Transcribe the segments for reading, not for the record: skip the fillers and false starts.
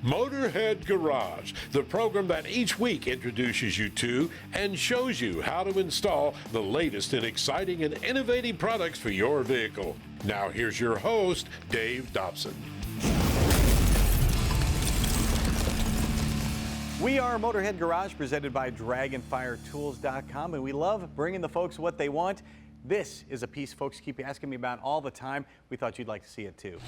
Motorhead Garage, the program that each week introduces you to and shows you how to install the latest in exciting and innovative products for your vehicle. Now here's your host, Dave Dobson. We are Motorhead Garage, presented by DragonFireTools.com, and we love bringing the folks what they want. This is a piece folks keep asking me about all the time. We thought you'd like to see it too.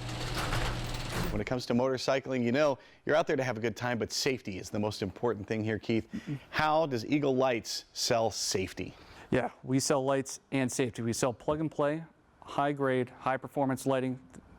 When it comes to motorcycling, you know, you're out there to have a good time, but safety is the most important thing here, Keith. How does Eagle Lights sell safety? Yeah, we sell lights and safety. We sell plug and play, high grade, high performance lighting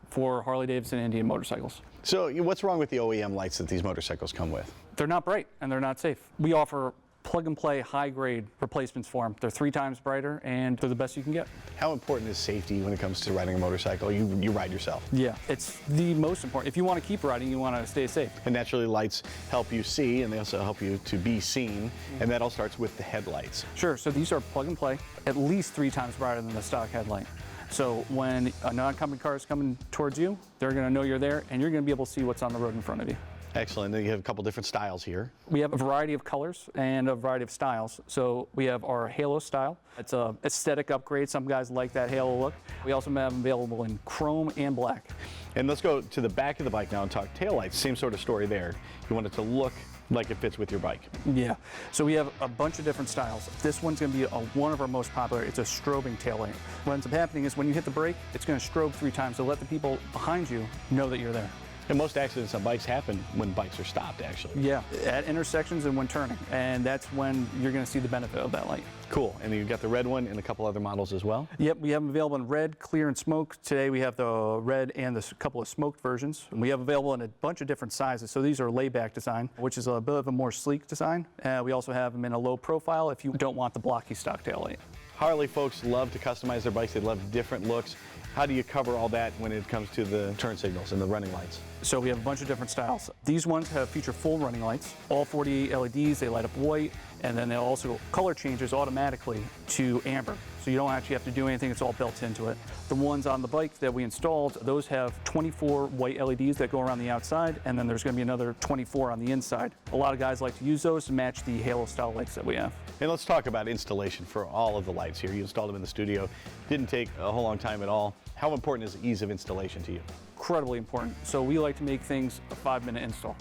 for Harley Davidson and Indian motorcycles. So what's wrong with the OEM lights that these motorcycles come with? They're not bright and they're not safe. We offer plug and play high grade replacements for them. They're 3 times brighter and they're the best you can get. How important is safety when it comes to riding a motorcycle? You ride yourself. Yeah, it's the most important. If you want to keep riding, you want to stay safe. And naturally lights help you see, and they also help you to be seen, and that all starts with the headlights. Sure, so these are plug and play, at least 3 times brighter than the stock headlight. So when a non-company car is coming towards you, they're going to know you're there and you're going to be able to see what's on the road in front of you. Excellent. Then you have a couple different styles here. We have a variety of colors and a variety of styles. So we have our Halo style. It's a aesthetic upgrade. Some guys like that Halo look. We also have them available in chrome and black. And let's go to the back of the bike now and talk taillights. Same sort of story there. You want it to look like it fits with your bike. Yeah. So we have a bunch of different styles. This one's going to be one of our most popular. It's a strobing taillight. What ends up happening is when you hit the brake, it's going to strobe 3 times to let the people behind you know that you're there. And most accidents on bikes happen when bikes are stopped, actually. Yeah, at intersections and when turning. And that's when you're going to see the benefit of that light. Cool. And then you've got the red one and a couple other models as well? Yep, we have them available in red, clear, and smoke. Today we have the red and the couple of smoked versions. And we have available in a bunch of different sizes. So these are layback design, which is a bit of a more sleek design. We also have them in a low profile if you don't want the blocky stock taillight. Harley folks love to customize their bikes. They love different looks. How do you cover all that when it comes to the turn signals and the running lights? So we have a bunch of different styles. These ones feature full running lights, all 48 LEDs, they light up white, and then they also color changes automatically to amber. So you don't actually have to do anything, it's all built into it. The ones on the bike that we installed, those have 24 white LEDs that go around the outside, and then there's going to be another 24 on the inside. A lot of guys like to use those to match the Halo style lights that we have. And let's talk about installation for all of the lights here. You installed them in the studio. Didn't take a whole long time at all. How important is ease of installation to you? Incredibly important. So we like to make things a 5-minute install.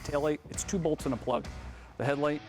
Taillight, it's 2 bolts and a plug. The headlight,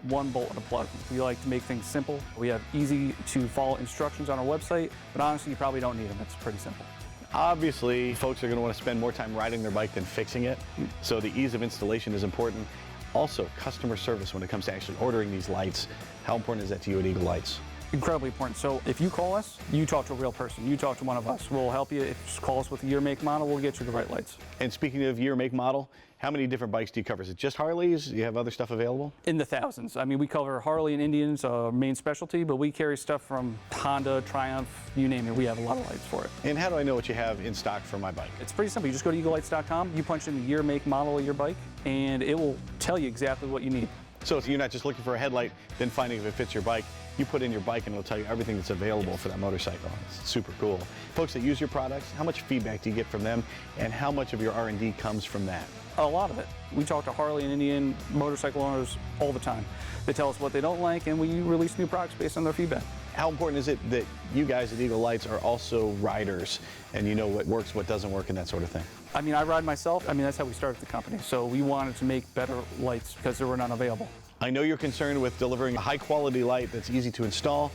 1 bolt and a plug. We like to make things simple. We have easy to follow instructions on our website, but honestly, you probably don't need them. It's pretty simple. Obviously, folks are going to want to spend more time riding their bike than fixing it, so the ease of installation is important. Also, customer service when it comes to actually ordering these lights. How important is that to you at Eagle Lights? Incredibly important. So if you call us, you talk to a real person. You talk to one of us. We'll help you. If you call us with a year, make, model, we'll get you the right lights. And speaking of year, make, model, how many different bikes do you cover? Is it just Harleys? Do you have other stuff available? In the thousands. I mean, we cover Harley and Indians, our main specialty, but we carry stuff from Honda, Triumph, you name it. We have a lot of lights for it. And how do I know what you have in stock for my bike? It's pretty simple. You just go to eaglelights.com, you punch in the year, make, model of your bike, and it will tell you exactly what you need. So you're not just looking for a headlight, then finding if it fits your bike. You put in your bike and it'll tell you everything that's available for that motorcycle. It's super cool. Folks that use your products, how much feedback do you get from them, and how much of your R&D comes from that? A lot of it. We talk to Harley and Indian motorcycle owners all the time. They tell us what they don't like, and we release new products based on their feedback. How important is it that you guys at Eagle Lights are also riders and you know what works, what doesn't work, and that sort of thing? I mean, I ride myself. I mean, that's how we started the company. So we wanted to make better lights because there were none available. I know you're concerned with delivering a high-quality light that's easy to install.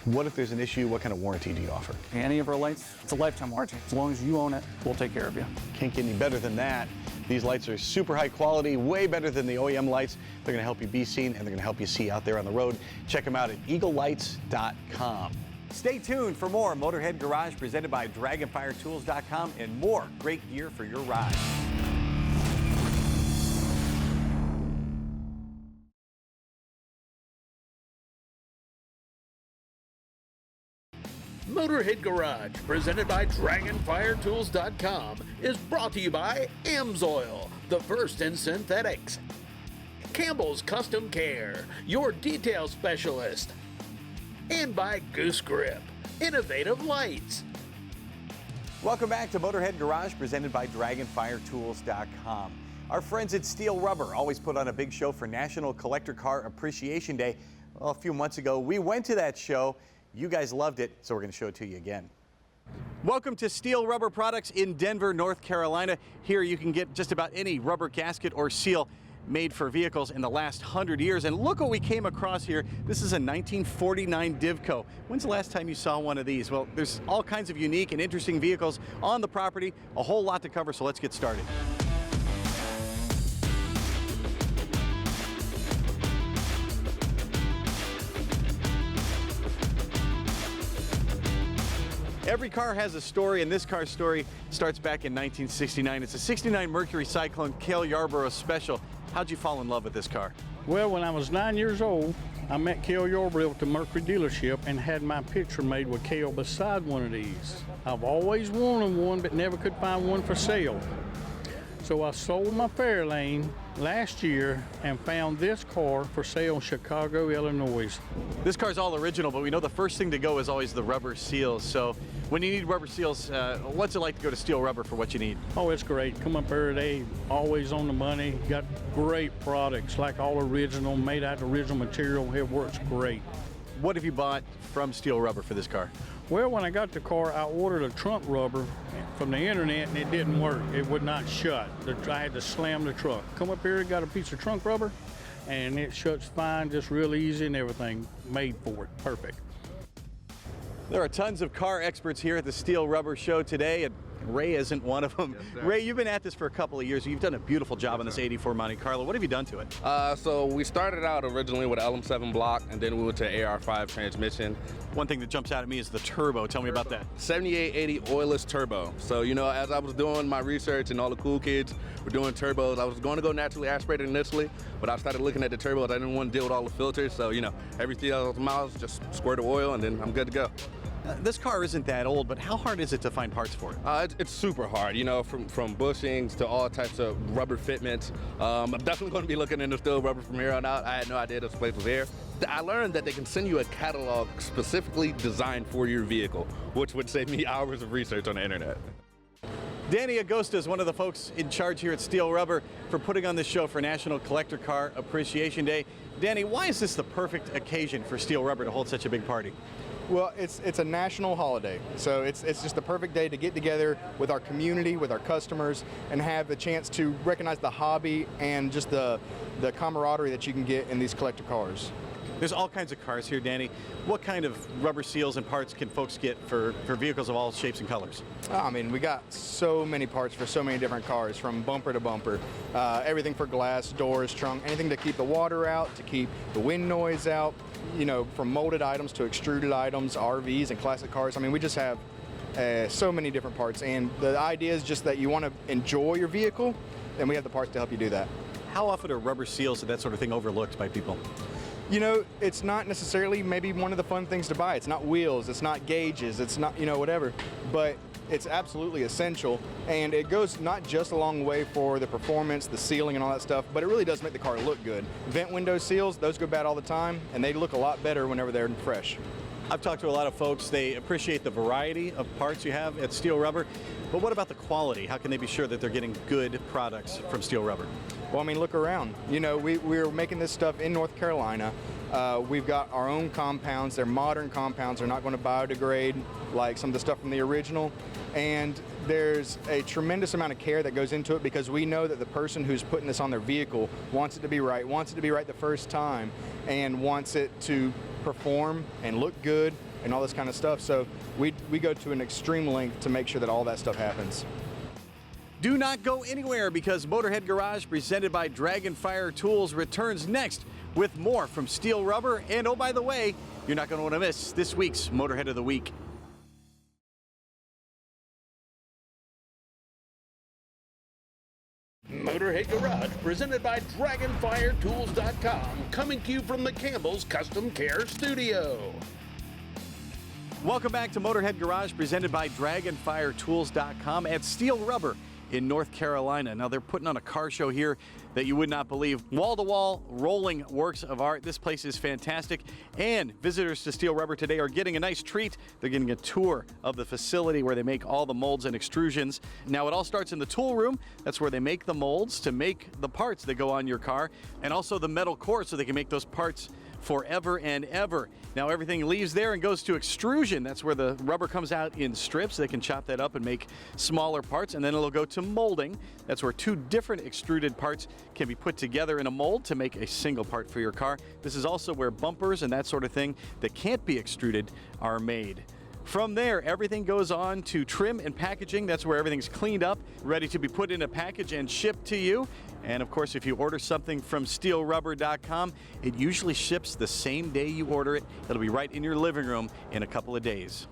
What if there's an issue? What kind of warranty do you offer? Any of our lights, it's a lifetime warranty. As long as you own it, we'll take care of you. Can't get any better than that. These lights are super high quality, way better than the OEM lights. They're going to help you be seen, and they're going to help you see out there on the road. Check them out at eaglelights.com. Stay tuned for more Motorhead Garage presented by DragonFireTools.com and more great gear for your ride. Motorhead Garage, presented by DragonFireTools.com, is brought to you by AMSOIL, the first in synthetics. Campbell's Custom Care, your detail specialist. And by Goose Grip, innovative lights. Welcome back to Motorhead Garage, presented by DragonFireTools.com. Our friends at Steele Rubber always put on a big show for National Collector Car Appreciation Day. Well, a few months ago, we went to that show. You guys loved it, so we're going to show it to you again. Welcome to Steele Rubber Products in Denver, North Carolina. Here you can get just about any rubber gasket or seal made for vehicles in the last 100 years. And look what we came across here. This is a 1949 Divco. When's the last time you saw one of these? Well, there's all kinds of unique and interesting vehicles on the property. A whole lot to cover, so let's get started. Every car has a story, and this car's story starts back in 1969. It's a 69 Mercury Cyclone Cale Yarborough Special. How'd you fall in love with this car? Well, when I was 9 years old, I met Cale Yarborough at the Mercury dealership and had my picture made with Cale beside one of these. I've always wanted one, but never could find one for sale. So I sold my Fairlane last year and found this car for sale in Chicago, Illinois. This car's all original, but we know the first thing to go is always the rubber seals. So when you need rubber seals, what's it like to go to Steele Rubber for what you need? Oh, it's great. Come up here, they always on the money. Got great products, like all original, made out of original material. It works great. What have you bought from Steele Rubber for this car? Well, when I got the car, I ordered a trunk rubber from the internet and it didn't work. It would not shut. I had to slam the truck. Come up here, got a piece of trunk rubber, and it shuts fine, just real easy and everything made for it. Perfect. There are tons of car experts here at the Steele Rubber show today, and Ray isn't one of them. Yes, Ray, you've been at this for a couple of years. You've done a beautiful job on this 84 Monte Carlo. What have you done to it? So we started out originally with an LM7 block, and then we went to AR5 transmission. One thing that jumps out at me is the turbo. Tell me about that. 7880 oilless turbo. So, you know, as I was doing my research and all the cool kids were doing turbos, I was going to go naturally aspirated initially, but I started looking at the turbos. I didn't want to deal with all the filters, so, you know, every 3,000 miles, just squirt of oil, and then I'm good to go. This car isn't that old, but how hard is it to find parts for it? It's super hard, you know, from bushings to all types of rubber fitments. I'm definitely going to be looking into Steele Rubber from here on out. I had no idea this place was here. I learned that they can send you a catalog specifically designed for your vehicle, which would save me hours of research on the internet. Danny Agosta is one of the folks in charge here at Steele Rubber for putting on this show for National Collector Car Appreciation Day. Danny, why is this the perfect occasion for Steele Rubber to hold such a big party? Well, it's a national holiday, so it's just the perfect day to get together with our community, with our customers, and have the chance to recognize the hobby and just the camaraderie that you can get in these collector cars. There's all kinds of cars here, Danny. What kind of rubber seals and parts can folks get for vehicles of all shapes and colors? I mean, we got so many parts for so many different cars, from bumper to bumper. Everything for glass, doors, trunk, anything to keep the water out, to keep the wind noise out, you know, from molded items to extruded items, RVs and classic cars. I mean, we just have so many different parts, and the idea is just that you want to enjoy your vehicle, and we have the parts to help you do that. How often are rubber seals and that sort of thing overlooked by people? You know, it's not necessarily maybe one of the fun things to buy. It's not wheels, it's not gauges, it's not, you know, whatever, but it's absolutely essential, and it goes not just a long way for the performance, the sealing and all that stuff, but it really does make the car look good. Vent window seals, those go bad all the time, and they look a lot better whenever they're fresh. I've talked to a lot of folks. They appreciate the variety of parts you have at Steele Rubber, but what about the quality? How can they be sure that they're getting good products from Steele Rubber? Well, I mean, look around. You know, we're making this stuff in North Carolina. We've got our own compounds. They're modern compounds. They're not going to biodegrade like some of the stuff from the original. And there's a tremendous amount of care that goes into it, because we know that the person who's putting this on their vehicle wants it to be right the first time, and wants it to perform and look good and all this kind of stuff. So we go to an extreme length to make sure that all that stuff happens. Do not go anywhere, because Motorhead Garage, presented by Dragonfire Tools, returns next with more from Steele Rubber. And oh, by the way, you're not going to want to miss this week's Motorhead of the Week. Motorhead Garage, presented by DragonFireTools.com, coming to you from the Campbell's Custom Care Studio. Welcome back to Motorhead Garage, presented by DragonFireTools.com at Steele Rubber in North Carolina. Now, they're putting on a car show here that you would not believe. Wall-to-wall rolling works of art. This place is fantastic. And visitors to Steele Rubber today are getting a nice treat. They're getting a tour of the facility where they make all the molds and extrusions. Now, it all starts in the tool room. That's where they make the molds to make the parts that go on your car, and also the metal core so they can make those parts forever and ever. Now everything leaves there and goes to extrusion. That's where the rubber comes out in strips. They can chop that up and make smaller parts, and then it'll go to molding. That's where two different extruded parts can be put together in a mold to make a single part for your car. This is also where bumpers and that sort of thing that can't be extruded are made. From there, everything goes on to trim and packaging. That's where everything's cleaned up, ready to be put in a package and shipped to you. And of course, if you order something from SteeleRubber.com, it usually ships the same day you order it. It'll be right in your living room in a couple of days.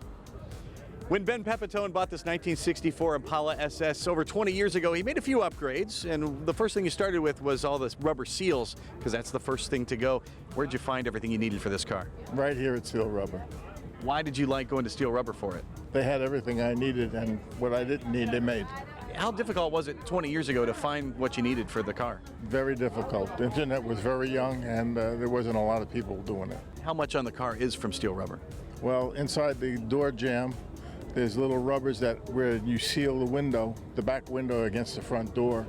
When Ben Pepitone bought this 1964 Impala SS over 20 years ago, he made a few upgrades, and the first thing he started with was all the rubber seals, because that's the first thing to go. Where'd you find everything you needed for this car? Right here at Steele Rubber. Why did you like going to Steele Rubber for it? They had everything I needed, and what I didn't need, they made. How difficult was it 20 years ago to find what you needed for the car? Very difficult. The internet was very young, and there wasn't a lot of people doing it. How much on the car is from Steele Rubber? Well, inside the door jamb, there's little rubbers where you seal the window, the back window against the front door.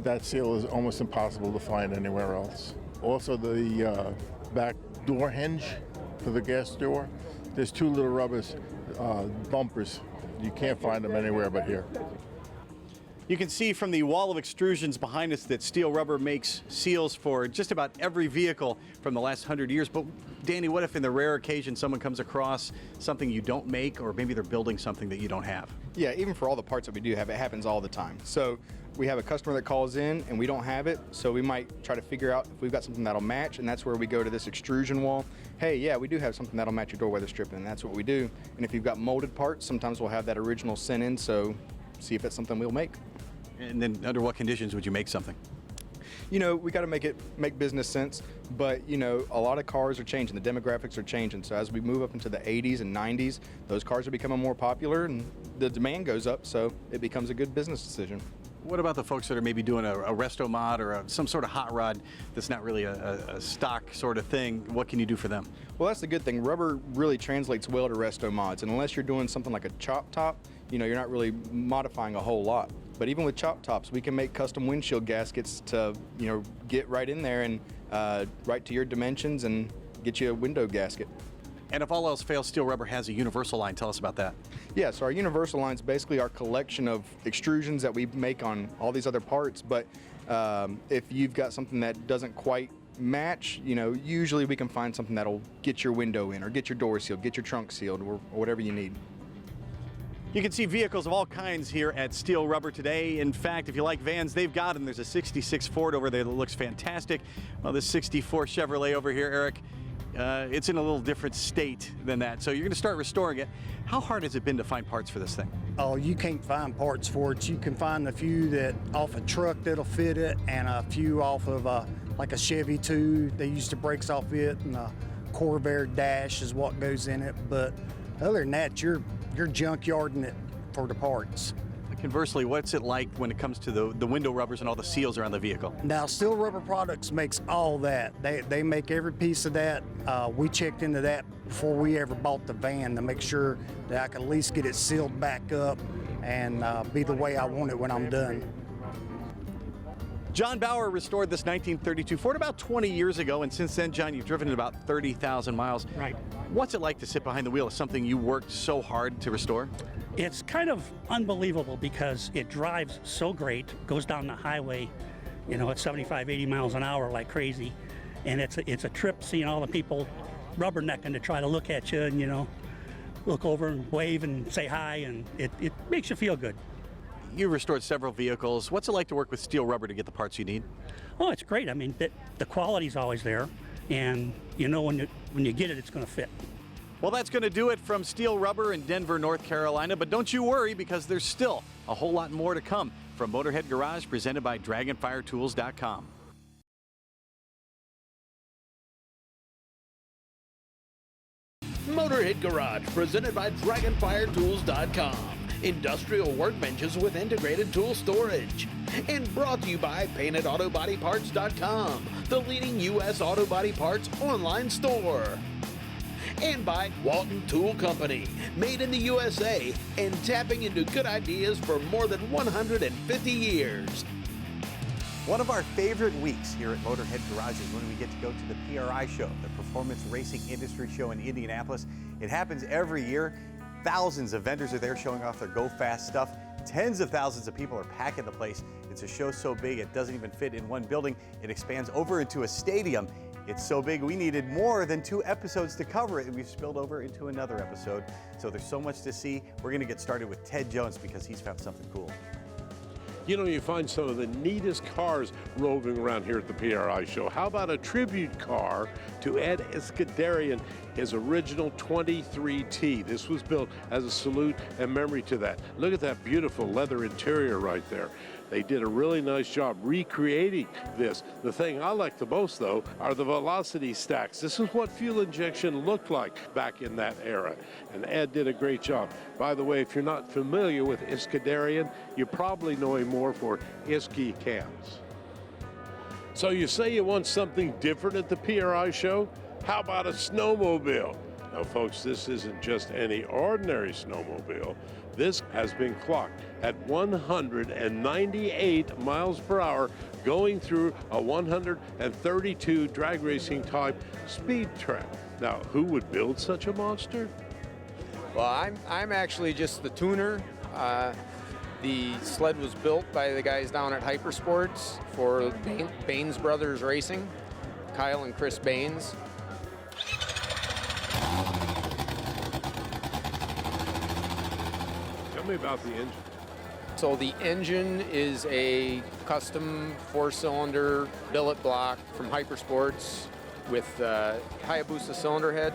That seal is almost impossible to find anywhere else. Also, the back door hinge for the gas door, there's two little rubbers, bumpers. You can't find them anywhere but here. You can see from the wall of extrusions behind us that Steele Rubber makes seals for just about every vehicle from the last 100 years. But Danny, what if in the rare occasion someone comes across something you don't make, or maybe they're building something that you don't have? Yeah, even for all the parts that we do have, it happens all the time. So we have a customer that calls in and we don't have it, so we might try to figure out if we've got something that'll match, and that's where we go to this extrusion wall. Hey, yeah, we do have something that'll match your door weather stripping, and that's what we do. And if you've got molded parts, sometimes we'll have that original sent in, so see if it's something we'll make. And then under what conditions would you make something? You know, we got to make business sense, but you know, a lot of cars are changing, the demographics are changing. So as we move up into the 80s and 90s, those cars are becoming more popular and the demand goes up, so it becomes a good business decision. What about the folks that are maybe doing a resto mod or some sort of hot rod that's not really a stock sort of thing? What can you do for them? Well, that's the good thing. Rubber really translates well to resto mods, and unless you're doing something like a chop top, you know, you're not really modifying a whole lot. But even with chop tops, we can make custom windshield gaskets to, you know, get right in there and right to your dimensions and get you a window gasket. And if all else fails, Steele Rubber has a universal line. Tell us about that. Yeah, so our universal line is basically our collection of extrusions that we make on all these other parts. But if you've got something that doesn't quite match, you know, usually we can find something that'll get your window in or get your door sealed, get your trunk sealed, or whatever you need. You can see vehicles of all kinds here at Steele Rubber today. In fact, if you like vans, they've got them. There's a 66 Ford over there that looks fantastic. Well, this 64 Chevrolet over here, Eric, it's in a little different state than that. So you're going to start restoring it. How hard has it been to find parts for this thing? Oh, you can't find parts for it. You can find a few that off a truck that'll fit it, and a few off of like a Chevy 2. They use the brakes off it, and a Corvair dash is what goes in it. But other than that, you're junkyarding it for the parts. Conversely, what's it like when it comes to the window rubbers and all the seals around the vehicle? Now, Steele Rubber Products makes all that. They make every piece of that. We checked into that before we ever bought the van to make sure that I could at least get it sealed back up and be the way I want it when I'm done. John Bauer restored this 1932 Ford about 20 years ago, and since then, John, you've driven it about 30,000 miles. Right. What's it like to sit behind the wheel of something you worked so hard to restore? It's kind of unbelievable because it drives so great, goes down the highway, you know, at 75, 80 miles an hour like crazy. And it's a trip seeing all the people rubbernecking to try to look at you and, you know, look over and wave and say hi, and it makes you feel good. You restored several vehicles. What's it like to work with Steele Rubber to get the parts you need? Oh, it's great. I mean, the quality's always there, and you know when you get it, it's going to fit. Well, that's going to do it from Steele Rubber in Denver, North Carolina. But don't you worry, because there's still a whole lot more to come from Motorhead Garage, presented by DragonFireTools.com. Motorhead Garage, presented by DragonFireTools.com. industrial workbenches with integrated tool storage. And brought to you by PaintedAutoBodyParts.com, the leading U.S. auto body parts online store. And by Walton Tool Company, made in the USA and tapping into good ideas for more than 150 years. One of our favorite weeks here at Motorhead Garage is when we get to go to the PRI show, the Performance Racing Industry Show in Indianapolis. It happens every year. Thousands of vendors are there showing off their Go Fast stuff. Tens of thousands of people are packing the place. It's a show so big it doesn't even fit in one building. It expands over into a stadium. It's so big we needed more than 2 episodes to cover it, and we've spilled over into another episode. So there's so much to see. We're going to get started with Ted Jones because he's found something cool. You know, you find some of the neatest cars roving around here at the PRI show. How about a tribute car to Ed Iskandarian, his original 23T. This was built as a salute and memory to that. Look at that beautiful leather interior right there. They did a really nice job recreating this. The thing I like the most, though, are the velocity stacks. This is what fuel injection looked like back in that era, and Ed did a great job. By the way, if you're not familiar with Iskandarian, you probably know him more for Iski cams. So you say you want something different at the PRI show? How about a snowmobile? Now, folks, this isn't just any ordinary snowmobile. This has been clocked at 198 miles per hour going through a 132 drag racing type speed track. Now, who would build such a monster? Well, I'm actually just the tuner. The sled was built by the guys down at Hypersports for Baines Brothers Racing, Kyle and Chris Baines. Tell me about the engine. So the engine is a custom 4-cylinder billet block from Hypersports with Hayabusa cylinder head,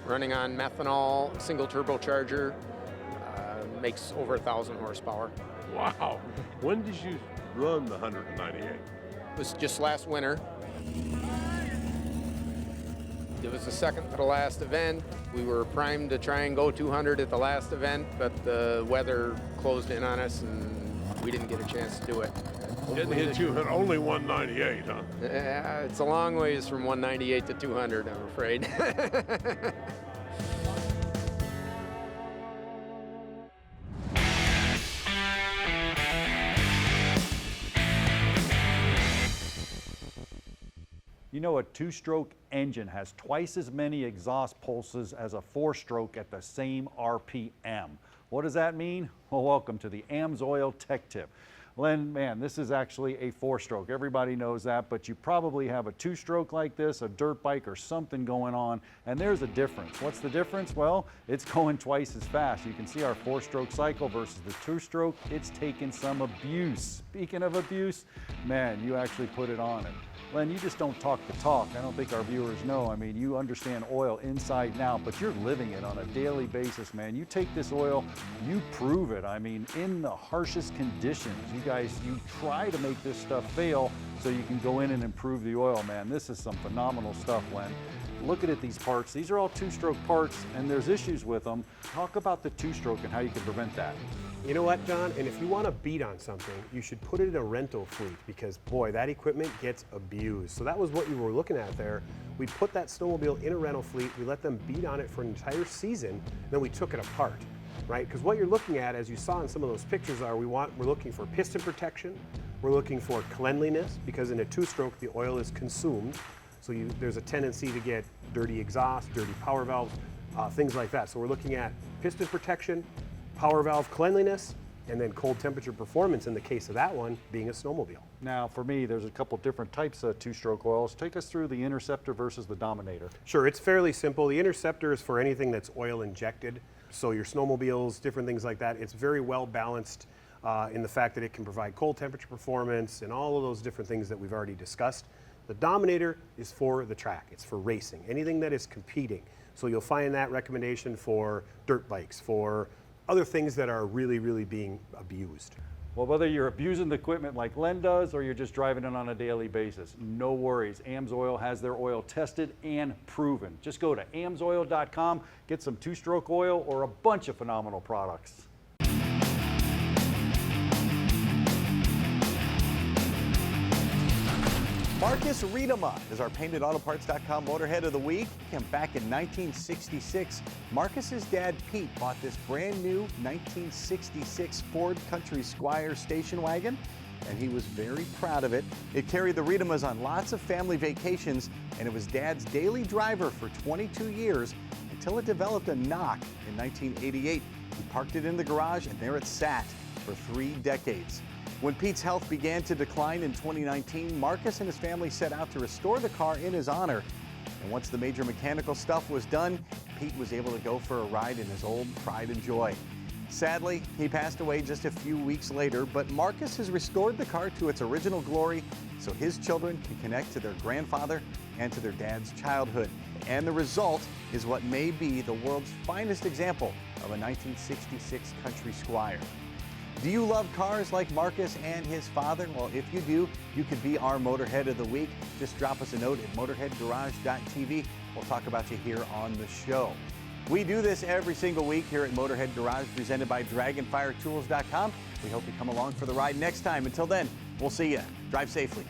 running on methanol, single turbocharger, makes over 1,000 horsepower. Wow. When did you run the 198? It was just last winter. It was the second to the last event. We were primed to try and go 200 at the last event, but the weather closed in on us and we didn't get a chance to do it. Didn't hit you at only 198, huh? It's a long ways from 198 to 200, I'm afraid. You know, a 2-stroke engine has twice as many exhaust pulses as a 4-stroke at the same RPM. What does that mean? Well, welcome to the AMSOIL Tech Tip. Len, man, this is actually a 4-stroke. Everybody knows that, but you probably have a 2-stroke like this, a dirt bike or something going on, and there's a difference. What's the difference? Well, it's going twice as fast. You can see our 4-stroke cycle versus the 2-stroke. It's taken some abuse. Speaking of abuse, man, you actually put it on it. Len, you just don't talk the talk. I don't think our viewers know. I mean, you understand oil inside and out, but you're living it on a daily basis, man. You take this oil, you prove it. I mean, in the harshest conditions, you try to make this stuff fail so you can go in and improve the oil, man. This is some phenomenal stuff, Len. Look at these parts. These are all 2-stroke parts, and there's issues with them. Talk about the 2-stroke and how you can prevent that. You know what, John? And if you want to beat on something, you should put it in a rental fleet because, boy, that equipment gets abused. So that was what you were looking at there. We put that snowmobile in a rental fleet. We let them beat on it for an entire season. Then we took it apart, right? Because what you're looking at, as you saw in some of those pictures, we're looking for piston protection. We're looking for cleanliness because in a 2-stroke, the oil is consumed. So there's a tendency to get dirty exhaust, dirty power valves, things like that. So we're looking at piston protection, power valve cleanliness, and then cold temperature performance in the case of that one being a snowmobile. Now, for me, there's a couple different types of 2-stroke oils. Take us through the Interceptor versus the Dominator. Sure, it's fairly simple. The Interceptor is for anything that's oil injected. So your snowmobiles, different things like that. It's very well balanced in the fact that it can provide cold temperature performance and all of those different things that we've already discussed. The Dominator is for the track. It's for racing, anything that is competing. So you'll find that recommendation for dirt bikes, for other things that are really, really being abused. Well, whether you're abusing the equipment like Len does or you're just driving it on a daily basis, no worries. AMSOIL has their oil tested and proven. Just go to amsoil.com, get some 2-stroke oil or a bunch of phenomenal products. Marcus Riedema is our PaintedAutoParts.com Motorhead of the Week. Came back in 1966. Marcus's dad, Pete, bought this brand new 1966 Ford Country Squire station wagon, and he was very proud of it. It carried the Riedemas on lots of family vacations, and it was Dad's daily driver for 22 years until it developed a knock in 1988. He parked it in the garage, and there it sat for 3 decades. When Pete's health began to decline in 2019, Marcus and his family set out to restore the car in his honor. And once the major mechanical stuff was done, Pete was able to go for a ride in his old pride and joy. Sadly, he passed away just a few weeks later, but Marcus has restored the car to its original glory so his children can connect to their grandfather and to their dad's childhood. And the result is what may be the world's finest example of a 1966 Country Squire. Do you love cars like Marcus and his father? Well, if you do, you could be our Motorhead of the Week. Just drop us a note at motorheadgarage.tv. We'll talk about you here on the show. We do this every single week here at Motorhead Garage, presented by DragonFireTools.com. We hope you come along for the ride next time. Until then, we'll see you. Drive safely.